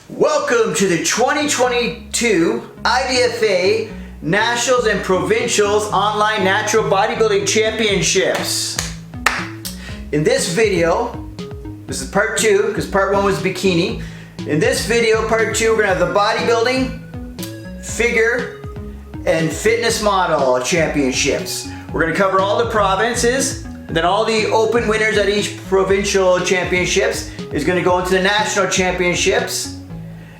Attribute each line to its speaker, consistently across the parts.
Speaker 1: Welcome to the 2022 IDFA Nationals and Provincials Online Natural Bodybuilding Championships. In this video, this is part 2 because part 1 was Bikini. In this video, part 2, we're going to have the bodybuilding, figure, and fitness model championships. We're going to cover all the provinces, then all the open winners at each provincial championships is going to go into the national championships.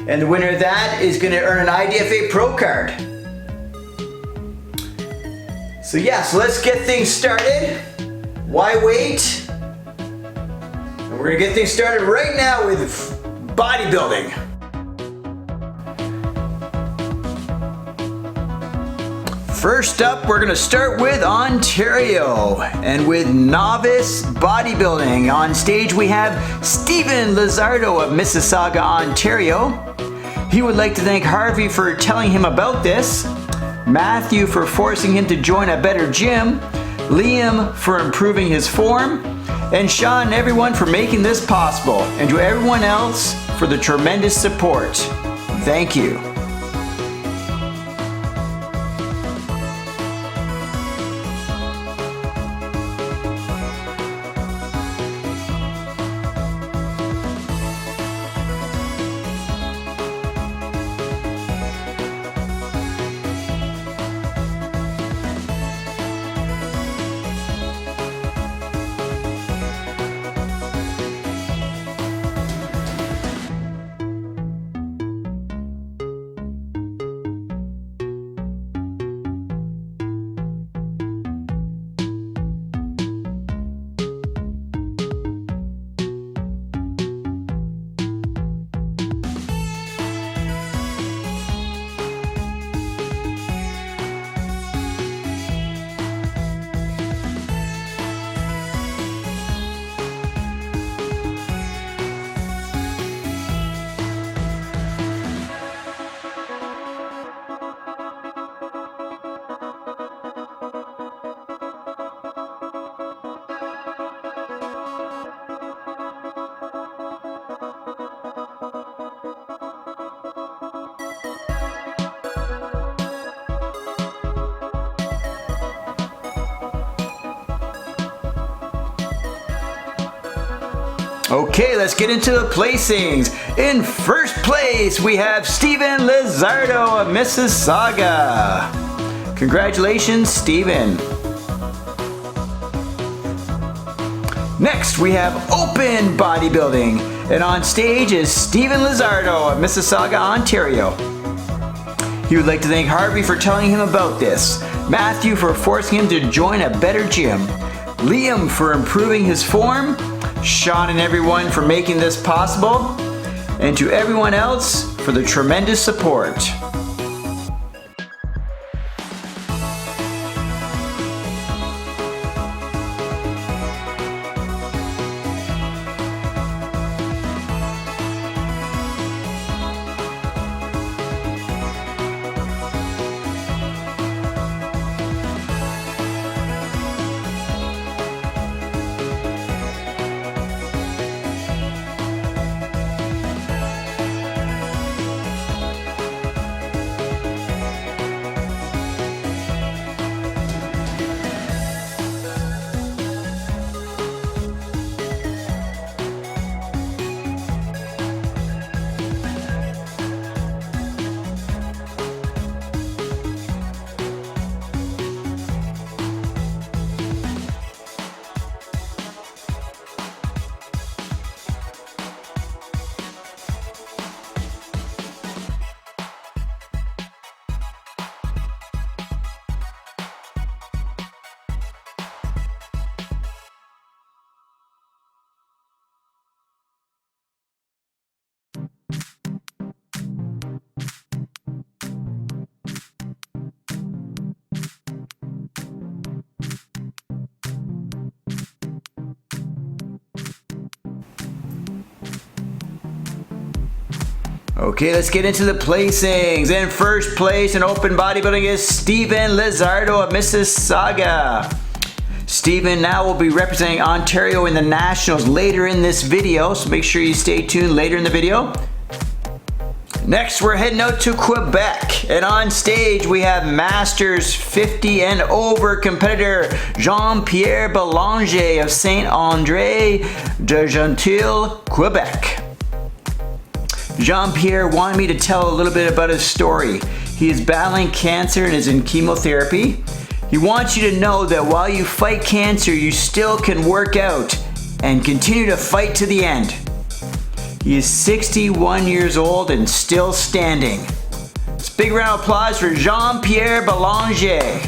Speaker 1: And the winner of that is going to earn an IDFA Pro card. So let's get things started. Why wait? And we're going to get things started right now with bodybuilding. First up, we're going to start with Ontario, and with novice bodybuilding. On stage we have Stephen Lizardo of Mississauga, Ontario. He would like to thank Harvey for telling him about this, Matthew for forcing him to join a better gym, Liam for improving his form, and Shaun and everyone for making this possible, and to everyone else for the tremendous support. Thank you. Okay, let's get into the placings. In first place, we have Stephen Lizardo of Mississauga. Congratulations, Stephen. Next, we have open bodybuilding, and on stage is Stephen Lizardo of Mississauga, Ontario. He would like to thank Harvey for telling him about this, Matthew for forcing him to join a better gym, Liam for improving his form, Shaun and everyone for making this possible, and to everyone else for the tremendous support. Okay, let's get into the placings. In first place in open bodybuilding is Stephen Lizardo of Mississauga. Stephen now will be representing Ontario in the Nationals later in this video, so make sure you stay tuned later in the video. Next, we're heading out to Quebec, and on stage we have Masters 50 and over competitor Jean-Pierre Belanger of Saint-André-de-Gentil, Quebec. Jean-Pierre wanted me to tell a little bit about his story. He is battling cancer and is in chemotherapy. He wants you to know that while you fight cancer, you still can work out and continue to fight to the end. He is 61 years old and still standing. Let's big round of applause for Jean-Pierre Belanger.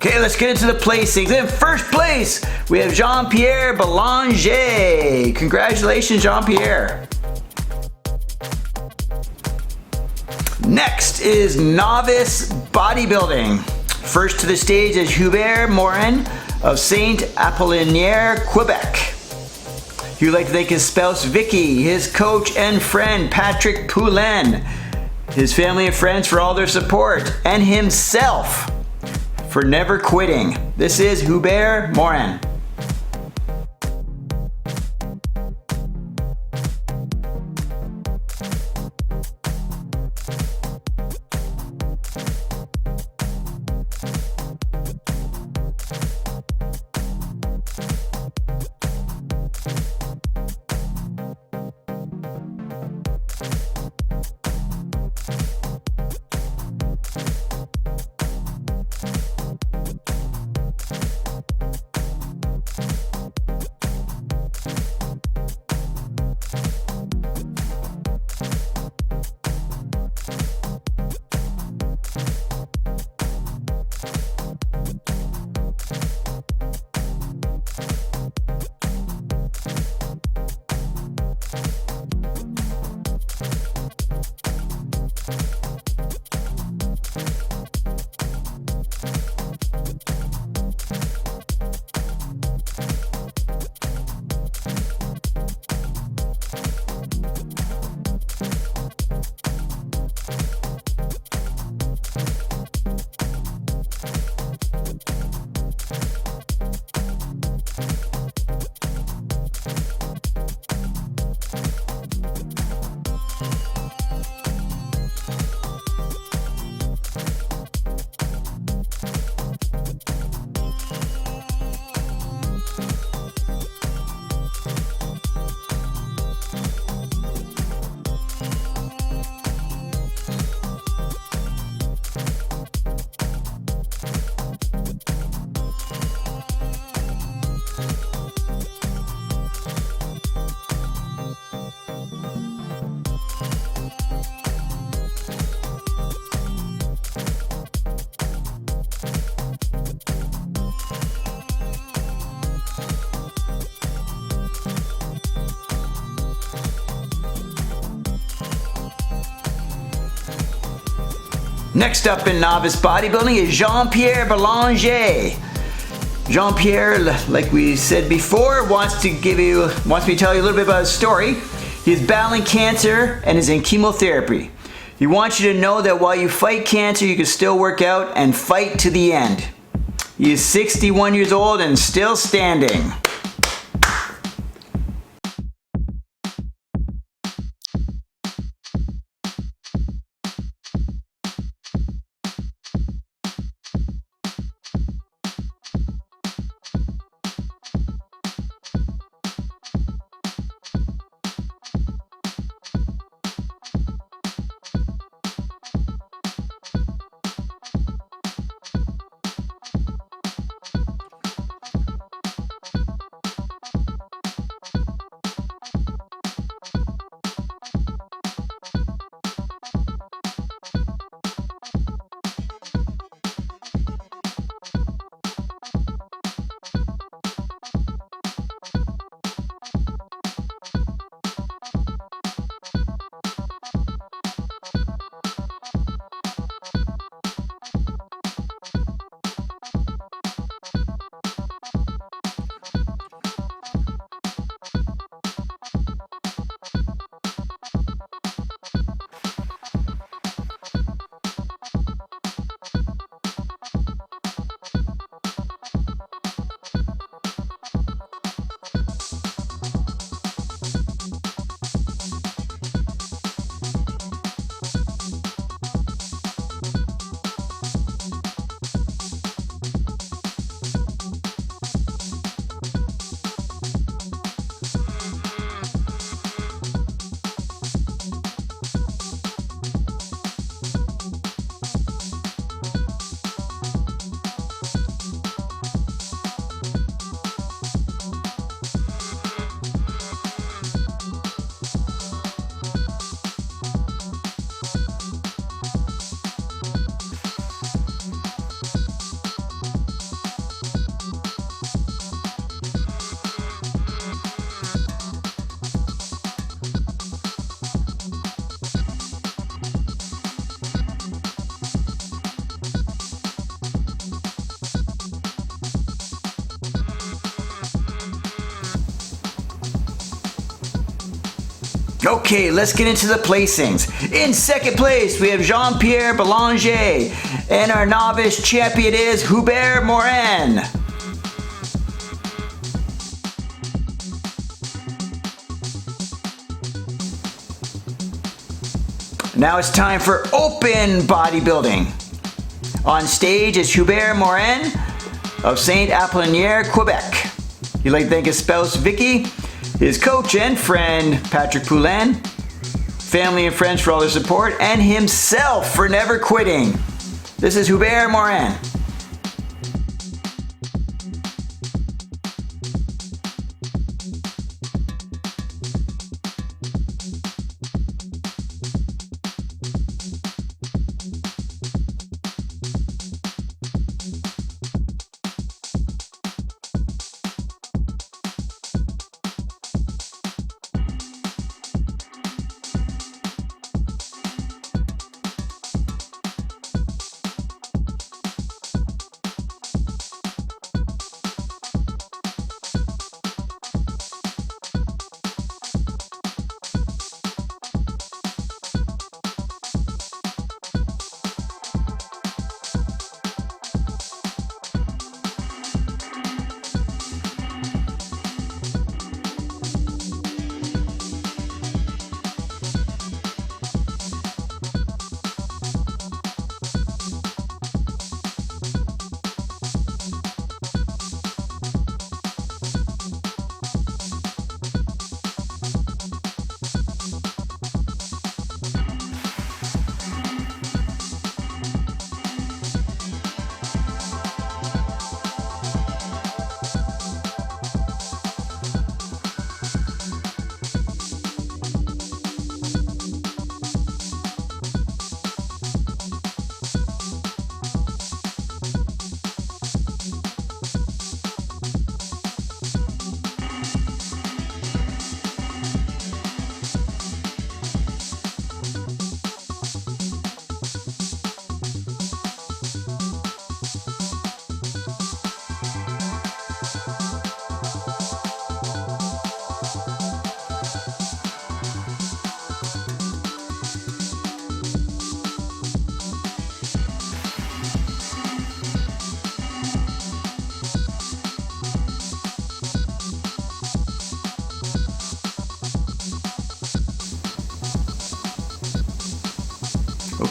Speaker 1: Okay, let's get into the placings. In first place, we have Jean-Pierre Belanger. Congratulations, Jean-Pierre. Next is novice bodybuilding. First to the stage is Hubert Morin of Saint-Apollinaire, Quebec. He would like to thank his spouse Vicky, his coach and friend Patrick Poulin, his family and friends for all their support, and himself for never quitting. This is Hubert Morin. Next up in novice bodybuilding is Jean-Pierre Belanger. Jean-Pierre, like we said before, wants me to tell you a little bit about his story. He's battling cancer and is in chemotherapy. He wants you to know that while you fight cancer, you can still work out and fight to the end. He is 61 years old and still standing. Okay, let's get into the placings. In second place, we have Jean-Pierre Belanger, and our novice champion is Hubert Morin. Now it's time for open bodybuilding. On stage is Hubert Morin of Saint Apollinaire, Quebec. He'd like to thank his spouse Vicky, his coach and friend Patrick Poulin, family and friends for all their support, and himself for never quitting. This is Hubert Morin.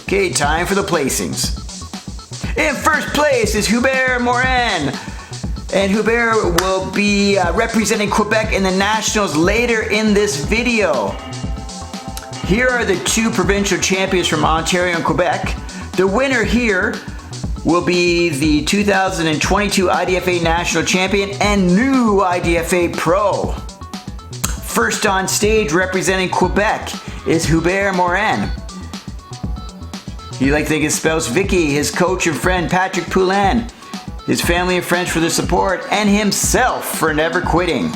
Speaker 1: Okay, time for the placings. In first place is Hubert Morin. And Hubert will be representing Quebec in the Nationals later in this video. Here are the two provincial champions from Ontario and Quebec. The winner here will be the 2022 IDFA National Champion and new IDFA Pro. First on stage representing Quebec is Hubert Morin. He'd like to thank his spouse Vicky, his coach and friend Patrick Poulin, his family and friends for their support, and himself for never quitting.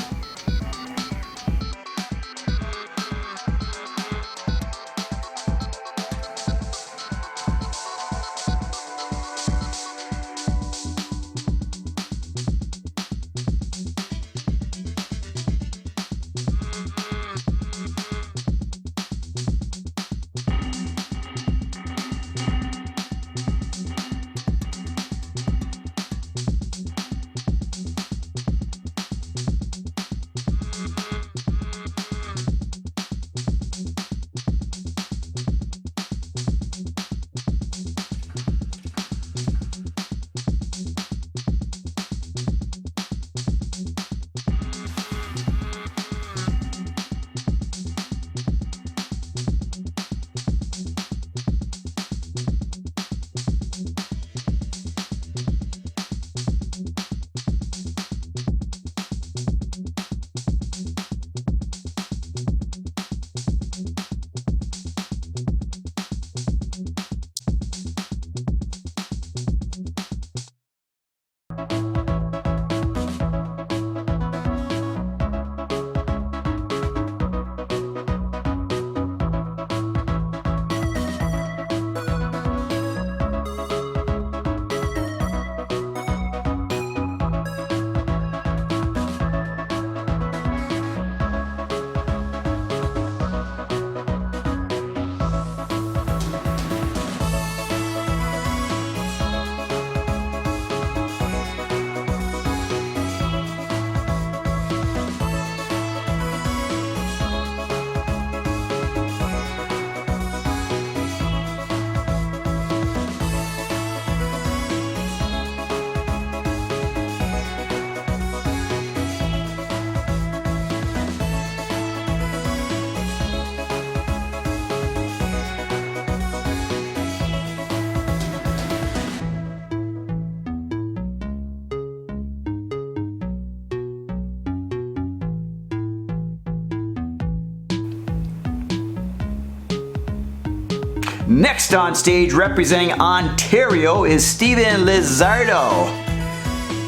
Speaker 1: Next on stage representing Ontario is Steven Lizardo.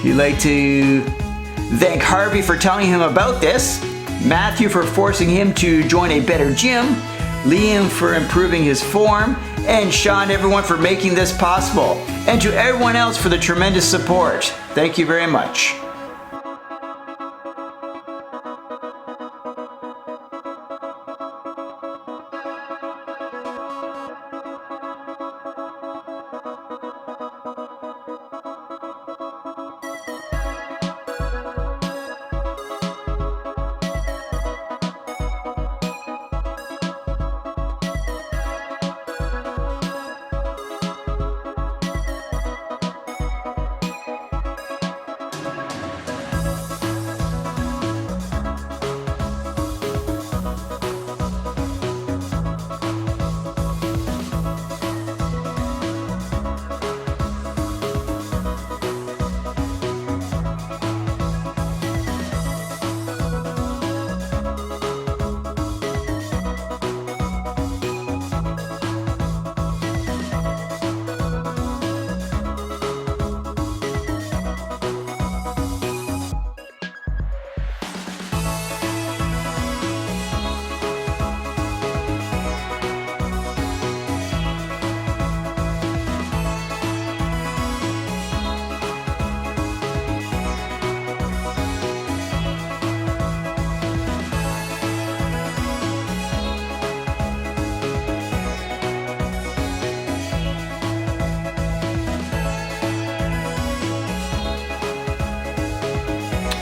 Speaker 1: He'd like to thank Harvey for telling him about this, Matthew for forcing him to join a better gym, Liam for improving his form, and Shaun, everyone for making this possible, and to everyone else for the tremendous support. Thank you very much.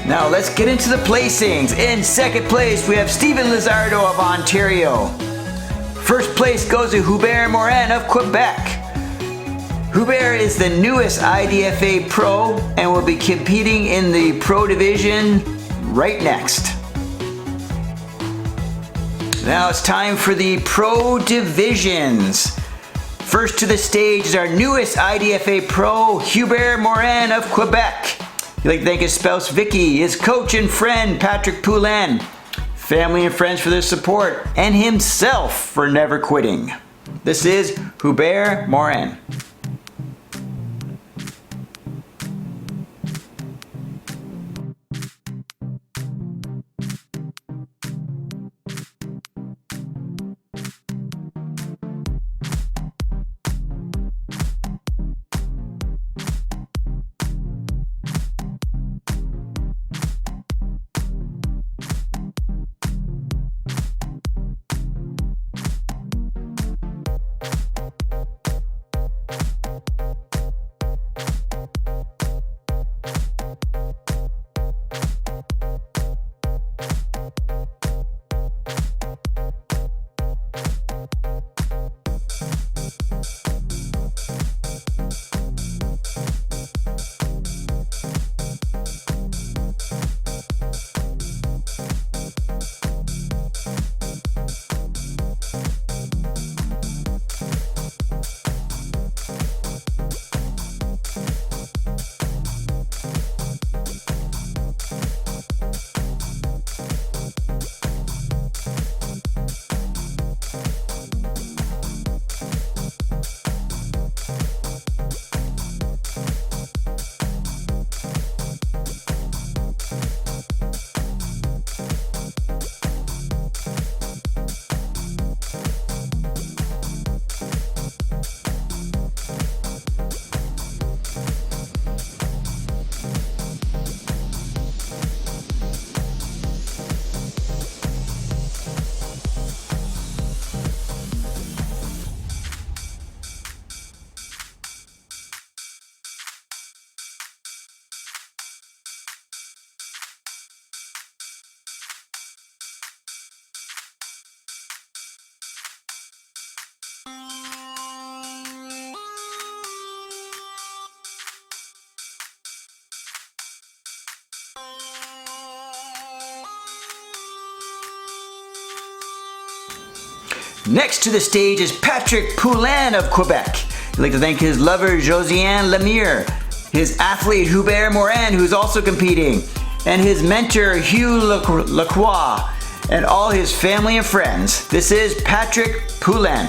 Speaker 1: Now let's get into the placings. In second place, we have Steven Lizardo of Ontario. First place goes to Hubert Morin of Quebec. Hubert is the newest IDFA Pro and will be competing in the Pro Division right next. Now it's time for the Pro Divisions. First to the stage is our newest IDFA Pro, Hubert Morin of Quebec. He'd like to thank his spouse Vicky, his coach and friend Patrick Poulin, family and friends for their support, and himself for never quitting. This is Hubert Morin. Next to the stage is Patrick Poulin of Quebec. I'd like to thank his lover Josiane Lemire, his athlete Hubert Morin, who's also competing, and his mentor Hugh Lacroix, and all his family and friends. This is Patrick Poulin.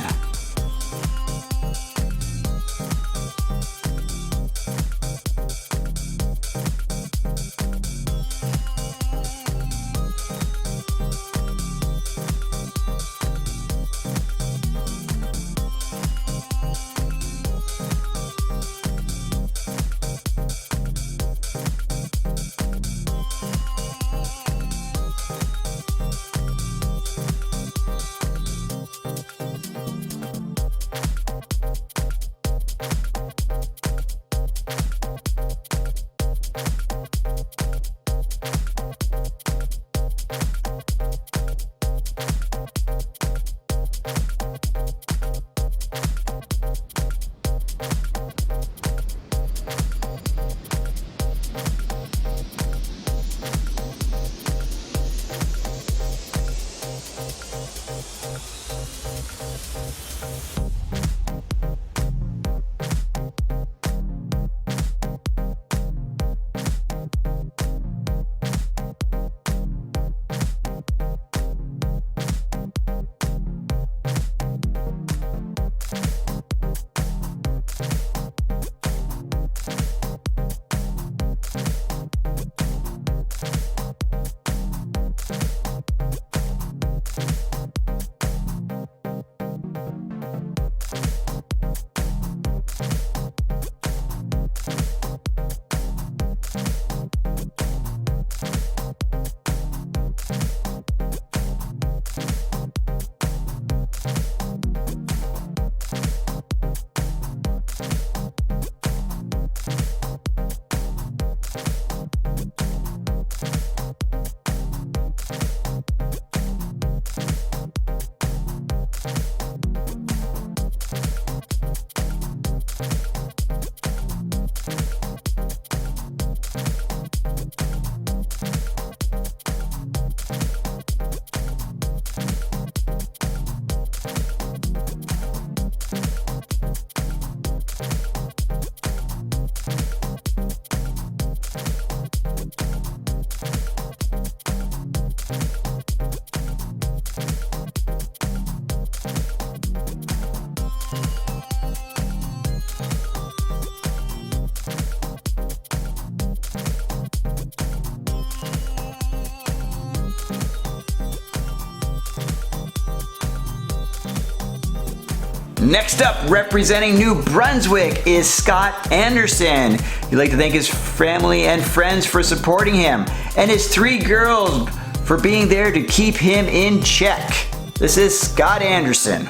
Speaker 1: Next up, representing New Brunswick is Scott Anderson. He'd like to thank his family and friends for supporting him, and his 3 girls for being there to keep him in check. This is Scott Anderson.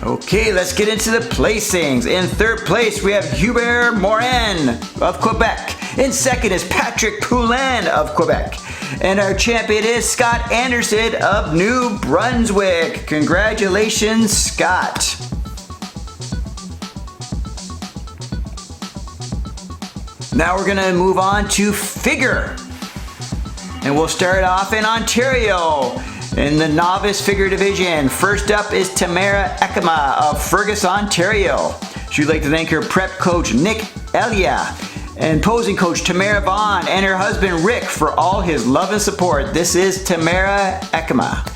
Speaker 1: Okay, let's get into the placings. In 3rd place, we have Hubert Morin of Quebec. In 2nd is Patrick Poulin of Quebec. And our champion is Scott Anderson of New Brunswick. Congratulations, Scott. Now we're gonna move on to figure. And we'll start off in Ontario in the novice figure division. First up is Tamara Ekema of Fergus, Ontario. She'd like to thank her prep coach Nick Elia and posing coach Tamara Vaughan and her husband Rick for all his love and support. This is Tamara Ekema.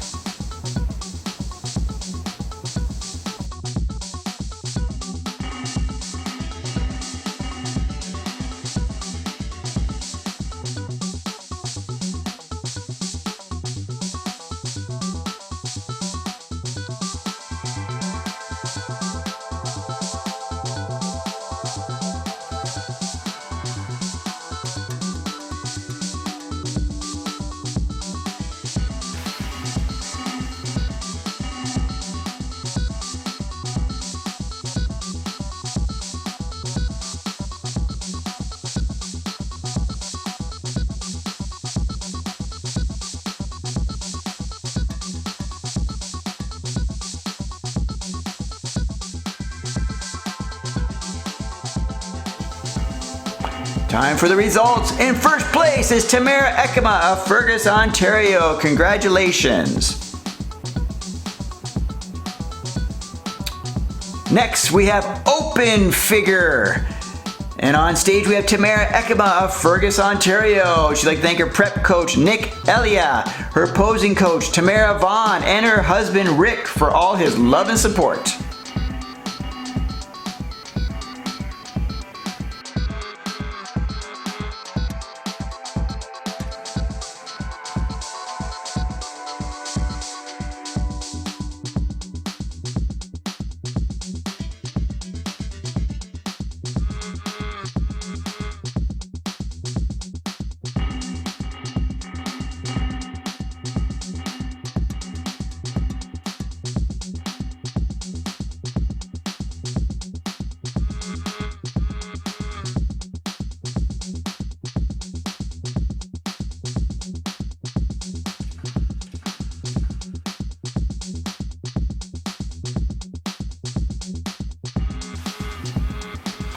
Speaker 1: Time for the results. In first place is Tamara Ekema of Fergus, Ontario. Congratulations. Next, we have open figure. And on stage, we have Tamara Ekema of Fergus, Ontario. She'd like to thank her prep coach, Nick Elia, her posing coach, Tamara Vaughan, and her husband, Rick, for all his love and support.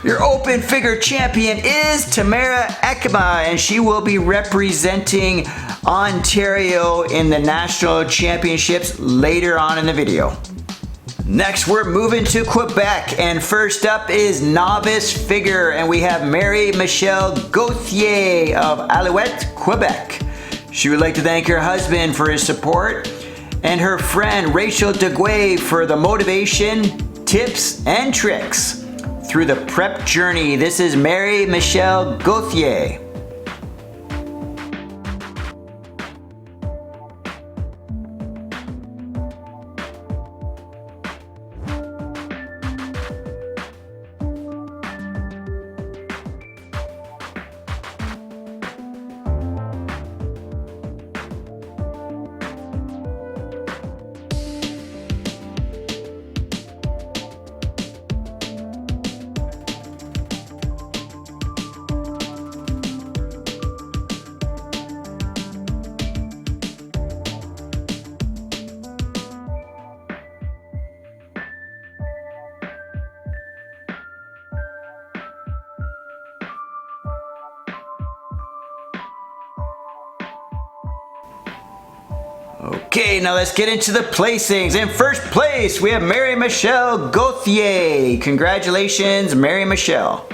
Speaker 1: Your open figure champion is Tamara Ekema, and she will be representing Ontario in the national championships later on in the video. Next, we're moving to Quebec, and first up is novice figure, and we have Mary-Michelle Gauthier of Alouette, Quebec. She would like to thank her husband for his support and her friend Rachel DeGuay for the motivation, tips, and tricks through the prep journey. This is Mary-Michelle Gauthier. Okay, now let's get into the placings. In first place, we have Mary-Michelle Gauthier. Congratulations, Mary-Michelle.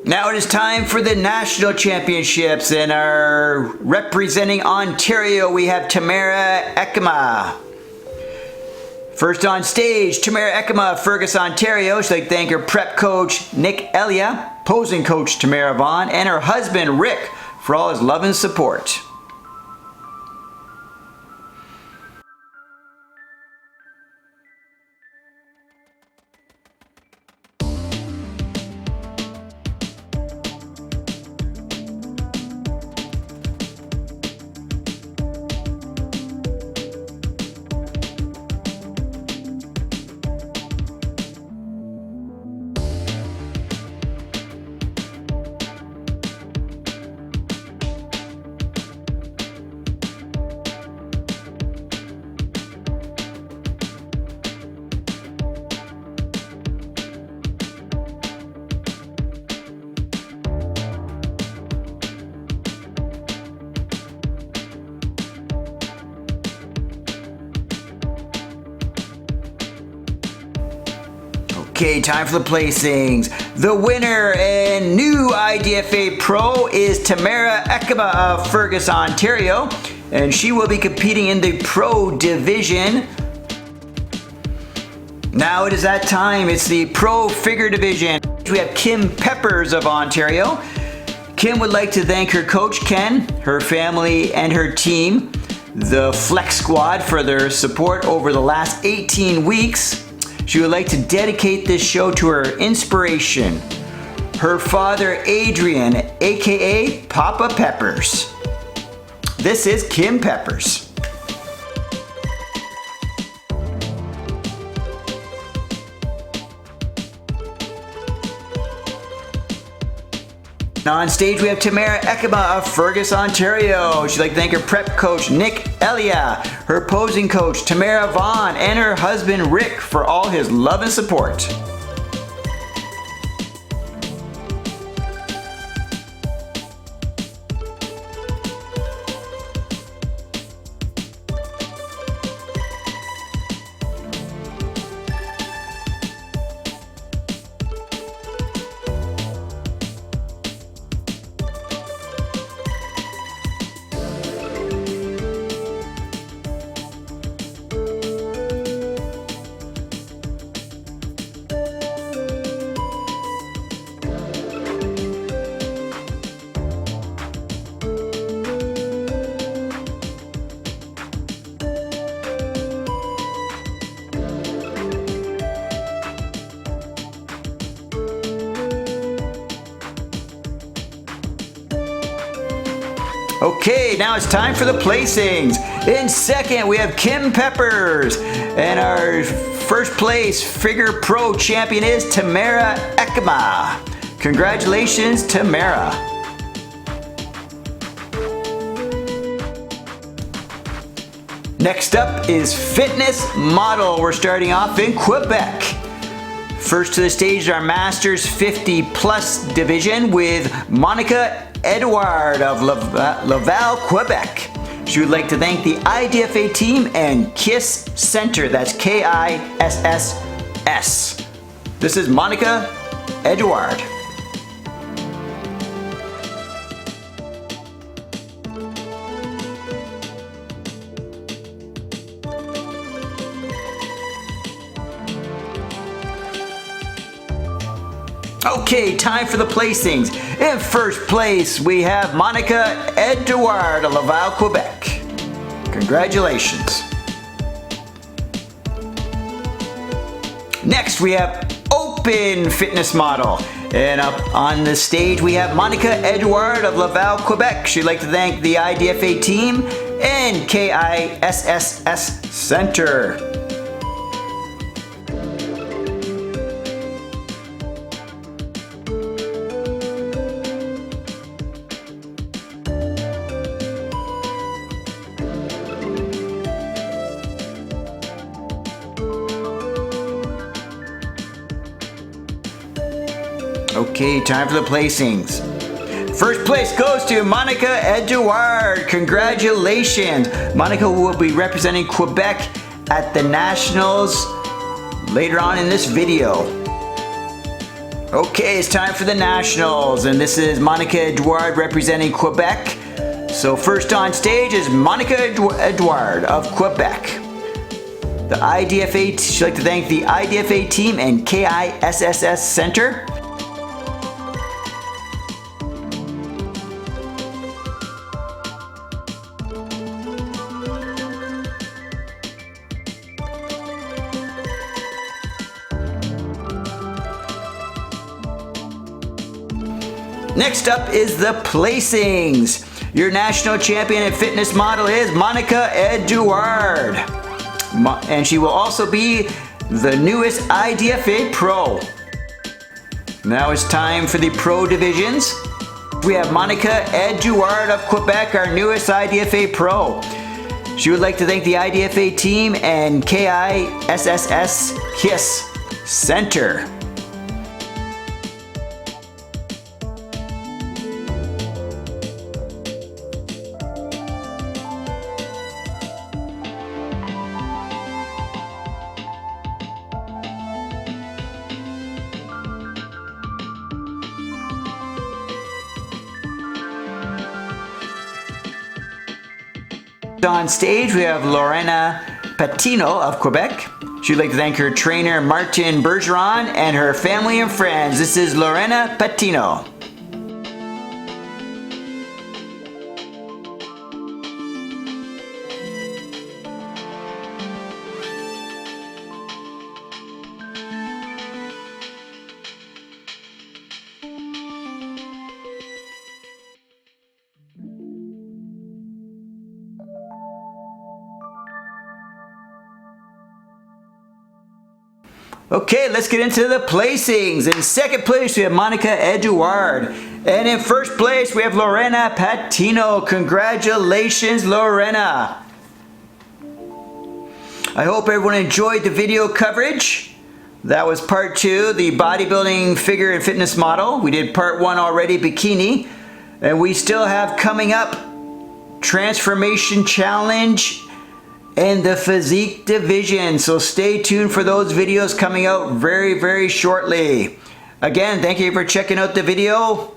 Speaker 1: Now it is time for the national championships, and our representing Ontario, we have Tamara Ekema. First on stage, Tamara Ekema of Fergus, Ontario. She'd like to thank her prep coach, Nick Elia, posing coach, Tamara Vaughan, and her husband, Rick, for all his love and support. Okay, time for the placings. The winner and new IDFA Pro is Tamara Ekema of Fergus, Ontario, and she will be competing in the Pro Division. Now it is that time. It's the Pro Figure Division. We have Kim Peppers of Ontario. Kim would like to thank her coach Ken, her family, and her team, the Flex Squad, for their support over the last 18 weeks. She would like to dedicate this show to her inspiration, her father Adrian, aka Papa Peppers. This is Kim Peppers. Now on stage we have Tamara Ekema of Fergus, Ontario. She'd like to thank her prep coach Nick Elia, her posing coach Tamara Vaughan, and her husband Rick for all his love and support. Okay, now it's time for the placings. In second, we have Kim Peppers. And our first place Figure Pro champion is Tamara Ekema. Congratulations, Tamara. Next up is Fitness Model. We're starting off in Quebec. First to the stage is our Masters 50 Plus division with Monica Edouard of Laval, Quebec. She would like to thank the IDFA team and KISS Center. That's KISSS. This is Monica Edouard. Okay, time for the placings. In first place, we have Monica Edouard of Laval, Quebec. Congratulations. Next, we have Open Fitness Model. And up on the stage, we have Monica Edouard of Laval, Quebec. She'd like to thank the IDFA team and KISSS Center. Okay, time for the placings. First place goes to Monica Edouard. Congratulations. Monica will be representing Quebec at the Nationals later on in this video. Okay, it's time for the Nationals, and this is Monica Edouard representing Quebec. So first on stage is Monica Edouard of Quebec. The IDFA, she'd like to thank the IDFA team and KISSS Center. Next up is the placings. Your national champion and fitness model is Monica Edouard. And she will also be the newest IDFA Pro. Now it's time for the Pro divisions. We have Monica Edouard of Quebec, our newest IDFA Pro. She would like to thank the IDFA team and KISSS KISS Center. On stage, we have Lorena Patino of Quebec. She'd like to thank her trainer, Martin Bergeron, and her family and friends. This is Lorena Patino. Okay, let's get into the placings. In second place, we have Monica Edouard. And in first place, we have Lorena Patino. Congratulations, Lorena. I hope everyone enjoyed the video coverage. That was part 2, the bodybuilding figure and fitness model. We did part 1 already, bikini. And we still have coming up Transformation Challenge and the physique division. So stay tuned for those videos coming out very, very shortly. Again, thank you for checking out the video,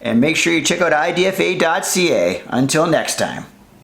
Speaker 1: and make sure you check out idfa.ca. Until next time.